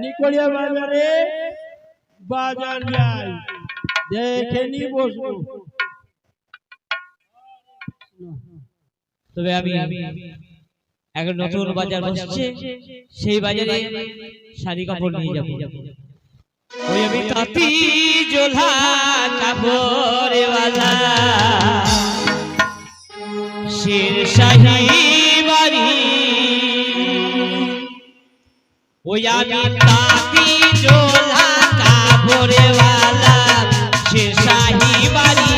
নিকলিয়া বাজারে বাজার যাই দেখে নি বসবো। তবে আমি এখন নতুন বাজার বসছে, সেই বাজারে শাড়ি কাপড় নিয়ে যাবো। ওই আমি তাঁতি জোলা কাপড়ওয়ালা শেরশাহী বাড়ি, ওই আমি তাঁতি জোলা কাপড়ওয়ালা শেরশাহী বাড়ি।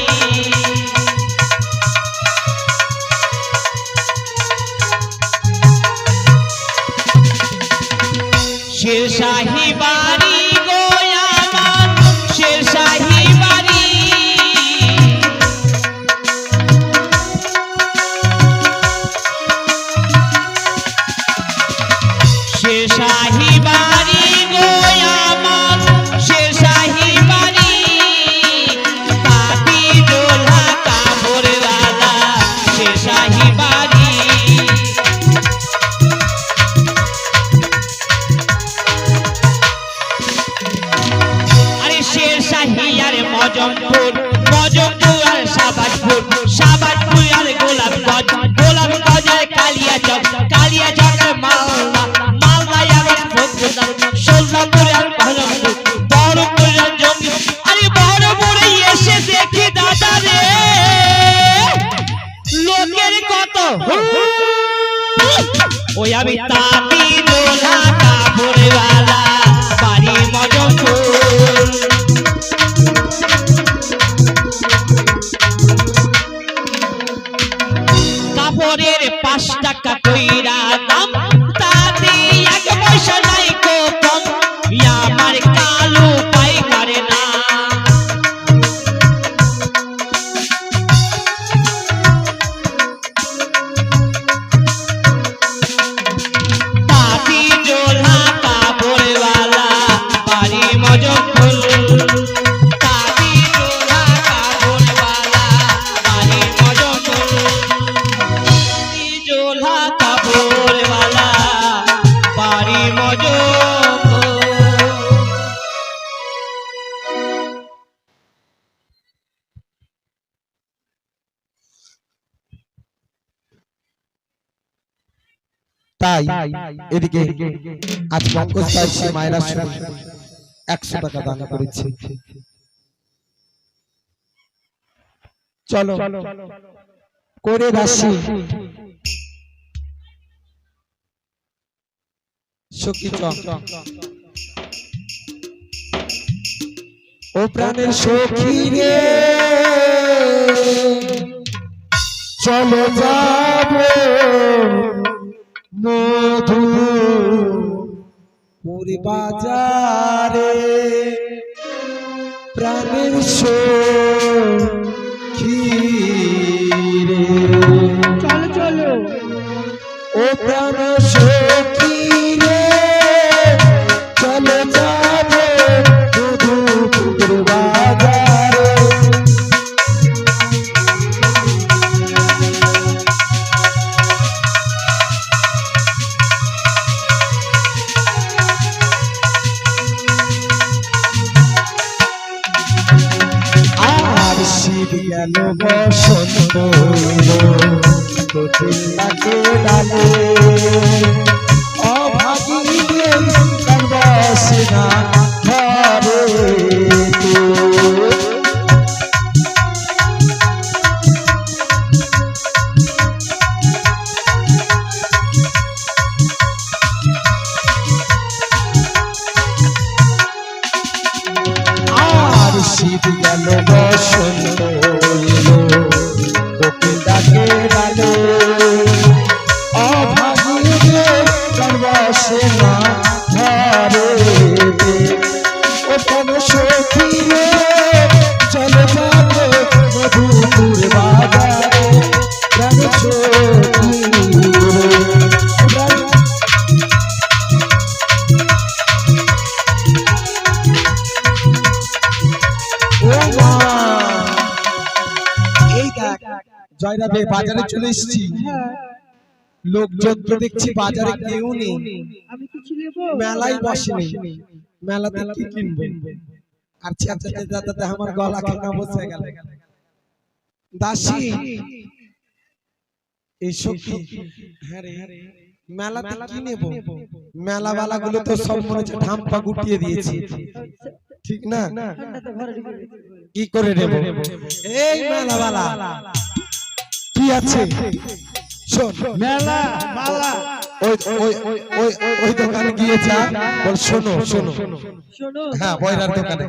শেরশাহী বাড়ি গো আমার শেরশাহী বাড়ি, শেরশাহী বাড়ি গো আমার শেরশাহী বাড়ি, তাঁতি জোলা কাপড়ওয়ালা শেরশাহী বাড়ি। মজমপুর মজমপুর আর শাহবাজপুর, শাহবাজপুর আর গোলাপগঞ্জ, গোলাপগঞ্জ আর কালিয়াচক, কালিয়াচক আর মালদা, মালদা আর ফতুল্লা, সোলপুর আর বহরমপুর, বহরমপুর আর জঙ্গি। আরে বহরমপুরে এসে দেখি দাদা রে লোকের কত, ওই আমি তাঁতি জোলা কাপড়ওয়ালা বাড়ি মজমপুর। কাপড়ের 5 টাকা কইরা দাম, তাতে 1 পয়সা নাই কো কম, আমার কালো পাই করে না। তাঁতি জোলা কাপড়ওয়ালা বাড়ি মজমপুর, তাঁতি জোলা কাপড়ওয়ালা বাড়ি মজমপুর, জোলা কাপড়ওয়ালা বাড়ি মজমপুর। তাই এদিকে আজ পঙ্কজ ভাই সে মায়েরা 100 টাকা দান করেছে। চলো করে রাশি সখী ও প্রাণের সখী রে, চলো যাবো মধুপুরি বাজারে, প্রাণের সখী রে, চলো চলো ও প্রাণ সখী রে চলে যাবে মধুপুর বাজারে আর শীত গেল বসন্ত এলো কোকিল ডাকে ডাকে অভাগীদের গান বসে না ঘরেতে। আর শীত গেল বসন্ত এলো কোকিল ডাকে ডাকে অভাগীদের গান বসে না ঘরেতে। ও কেন সখী রে চলে যাবে মধুপুর বাজারে কেন সখী রে জয়রাবে বাজারে চলে এসেছি। লোকজন তো দেখছি বাজারে কেউ নেই, মেলাই বসেনি, মেলাতে কি কিনবো? আর দাদা আমার গলা কেনা বসে গেল। দাসী এই সখী, হ্যাঁ রে মেলাতে কি নেবো? মেলাওয়ালা গুলো তো সব মনে হচ্ছে ধাম্পা গুটিয়ে দিয়েছি, ঠিক না? কি করে নেবো? এই মেলাওয়ালা কি আছে শোন, মেলা মালা ওই ওই ওই ওই দোকানে গিয়ে যা, বল শোনো শোনো, হ্যাঁ বয়রার দোকানে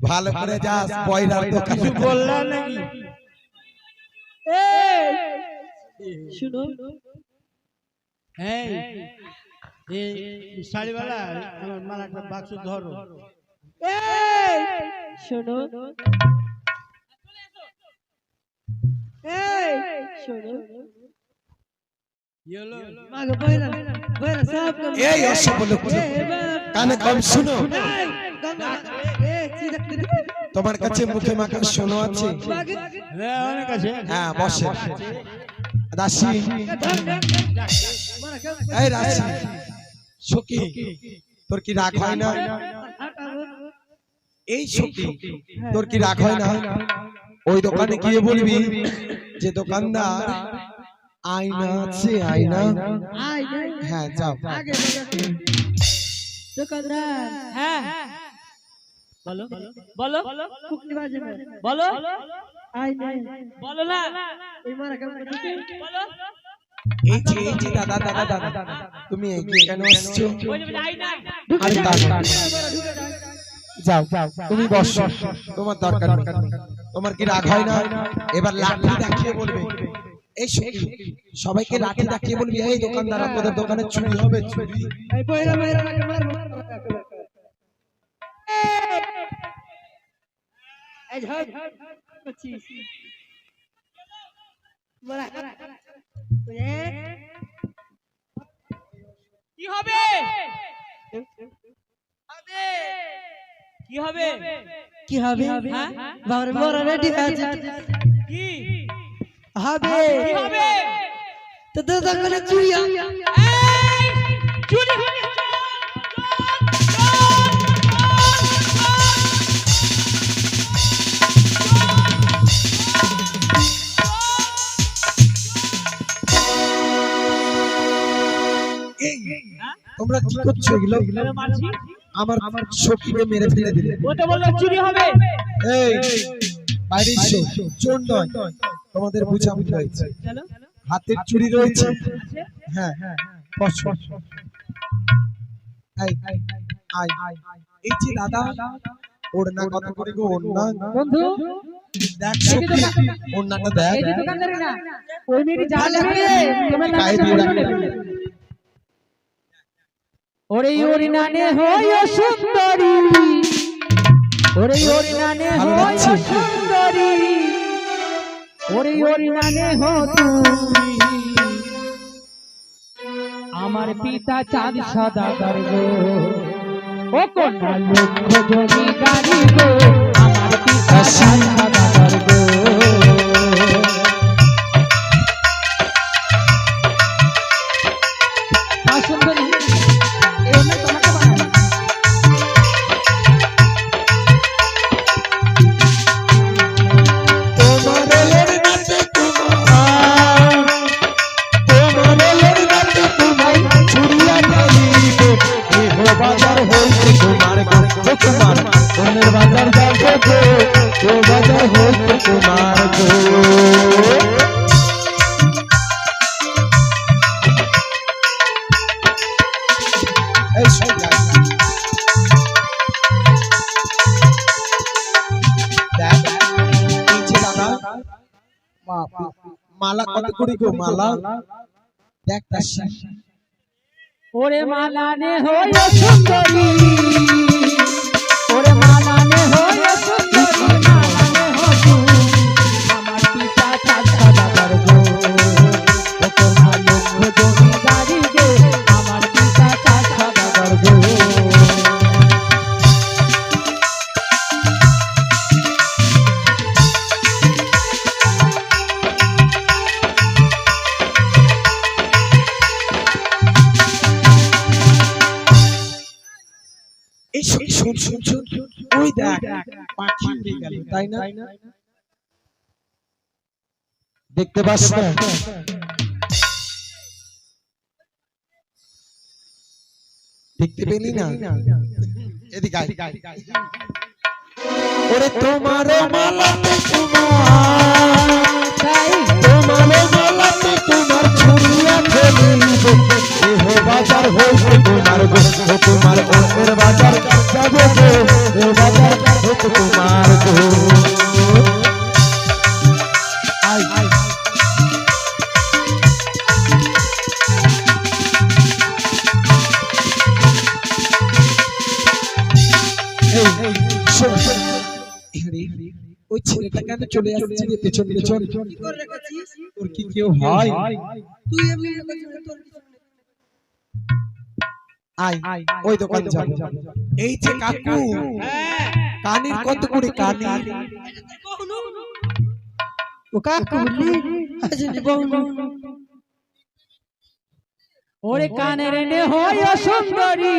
ভালো করে যাস, বয়রার দোকানে। কিছু বললা নাকি? শুনো হ্যাঁ এই শাড়িওয়ালা আমার মালাটা বাক্স ধরো। শোনো শোনো ইয়েলো মাগো বয়রা বয়রা সব এই অসভ্য কানে কম শুনো, তোমার কাছে মুখে মাখা শোনো আছে? হ্যাঁ অনেক আছে। হ্যাঁ বসে। দাসী এই রাশি সখী, তোর কি রাগ হয় না? এই সখী তোর কি রাগ হয় না? ওই দোকানে গিয়ে বলবি যে দোকানদার আয়না আছে, আয়না। হ্যাঁ যাও। দোকানদার হ্যাঁ বলো বলো কুকনি বাজে বলো আই নাই বলো না এই মারা কেমন করতে বলো এই যে দাদা দাদা দাদা তুমি এখানে আসছো? ওই যে আই না আরে দাদা যাও তুমি বসো, তোমার দরকার নেই। তোমার কি রাগ হয় না? এবার লাঠি দেখিয়ে বলবে, এই সবাইকে লাঠি দেখিয়ে বলবি এই দোকানদার আপনাদের দোকানে চুরি হবে, চুরি। এই বয়রা বয়রা নাকি মারবো এই ঝাড় করছিস মারা কি হবে কি হবে কি হবে বাবারে মোরা রেডি আছে কি হবে কি হবে তো দাদা করে চুইয়া এই চুরি হবে তোমরা কি করছো এগুলো? মারছি আমার সখীকে মেরে ফেলে দিলে। ও তো বললো চুরি হবে এই বাইরে এসো, চোর নয়, তোমাদের বুঝাবুঝি হয়েছে। চলো হাতের চুরি রয়েছে, হ্যাঁ বসো। এই এই যে দাদা ওড়না কত করে গো? ওড়না বন্ধু দেখ সখী, ওড়নাটা দেখ। এই যে দোকানদার না ওই মেরি জাল রে তোমার গায়ে দিয়ে রাখলে। ওরে ওরে নানে হয় সুন্দরী ওরে ওরে নানে ভালো হয় লাগছে? সুন্দরী ওরে ওরি নানে হো তুমি আমার পিতা চাঁদ সদাগর গো ও কন্যা লক্ষ জমিদারি গো আমার পিতা চাঁদ সদাগর গো সুন্দরী এমনি তোমাকে বানাবো বাজার হইতে তোমার গো তোমার অন্যের বাজার যাবে গো ও বাজার হইতে তোমার গো এই সব দেখ নিচে দাদা মালা কত করে গো মালা দেখ তার ওরে মালানে হয় সুন্দরী ওরে মালানে হয় সুন্দরী মালানে হয় আমার পিতা চাঁদ সদাগর গো ও তোমার লক্ষ জমিদারি গো আমার পিতা চাঁদ সদাগর গো এই শুন শুন শুন ওই দেখ পাখি উড়ে গেল তাই না দেখতে পাস না দেখতে পেলি না এদিকে আয় ওরে তোমার মালাতে তোমার মালাতে তোমার ছুরিয়া ফেলিব এহ বাজার হইতে তোমার গো তোমার অন্যের বাজার যাবে গো এ বাজার হইতে তোমার গো আই ওই ছেলেটা কেন চলে আসছে রে পেছন পেছন কি করে রেখেছিস তোর কি কেউ হয় তুই এমনি রেখেছিস তোর কিছু নেই। আই ওই দোকান যাব এই যে কাকু কানির কত করে কানির কখনো ও কাকু বললি আসেনি বহু ওরে কানের নে হয় সুন্দরী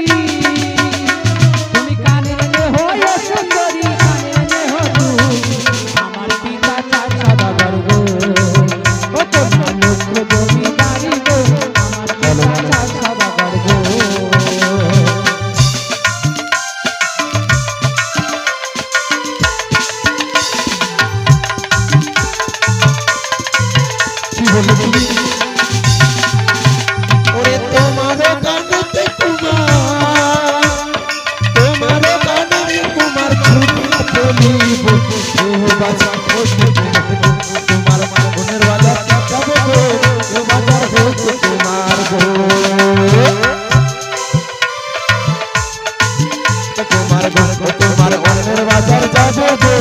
তুমি কানের নে হয় সুন্দরী কানের নে হয় আমার পিতা চাঁদ সদাগর গো ও তোমার লক্ষ জমিদারি গো আমার পিতা চাঁদ সদাগর গো কি বললি তুমি ওরে তোমার কানতে কুমার তোমার কানতে কুমার ছুটিয়া ফেলিব এহ বাজার হইতে তোমার মনের বাজার যাবে গো এ বাজার হইতে তোমার গো তোমার গো তোমার মনের বাজার যাবে গো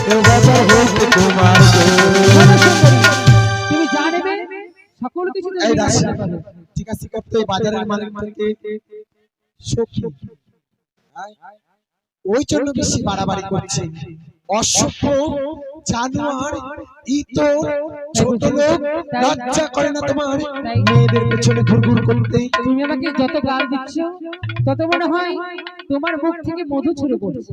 এ বাজার হইতে তোমার গো তুমি জানবে সকল কিছু তুমি এই দাস জানতে পারবে। ঠিক আছে করতে বাজারের মালিক থেকে সখী ওই জন্য বেশি বাড়াবাড়ি করছে অসভ্য জানোয়ার ইতো ছোট লোক লজ্জা করে না তোমার মেয়েদের পেছনে ঘুরঘুর করতে তুমি আমাকে যত গাল দিচ্ছ তত মনে হয় তোমার মুখ থেকে মধু ছুড়ে পড়ছে